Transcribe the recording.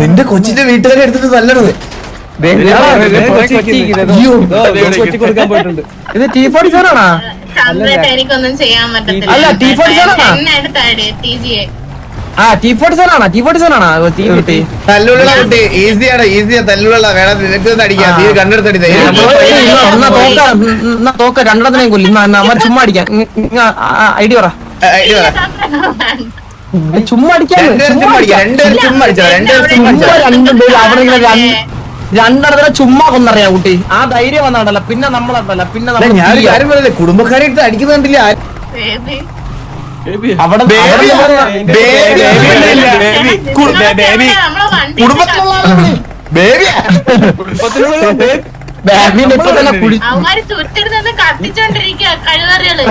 നിന്റെ കൊച്ചിന്റെ വീട്ടുകാരെ എടുത്തിട്ട് നല്ലത്. ഇത് T47 ആണോ? എനിക്കൊന്നും ചെയ്യാൻ പറ്റത്തില്ല. അല്ല T47 ആണോ? T47 ആണോ? T47 ആണോ? തല്ലുള്ള കുട്ടി ഈസിയാണ്, ഈസിയാ തല്ലുള്ള വേണം. നിനക്ക് അടിക്കാം, നീ കണ്ടെടുത്തടി. തോക്ക രണ്ടെണ്ണത്തിനെയും കൊല്ലും. അവർ ചുമ്മാ അടിക്കാം. ഐഡിയ പറ. ചുമ്മാ അടിക്കാൻ രണ്ടെണ്ണത്തിനെ ചുമ്മാ കൊന്നറിയാ കുട്ടി. ആ ധൈര്യം വന്നാണ്ടല്ല പിന്നെ നമ്മളല്ല. പിന്നെ ഞാൻ കാര്യം പറയല്ലേ, കുടുംബക്കാരെ എടുത്ത് അടിക്കുന്നുണ്ടില്ല. അവിടെ ബാബിന്റെ ഇപ്പൊ തന്നെ കുടി കത്തിച്ചോണ്ടിരിക്കുക കഴിവറികള്.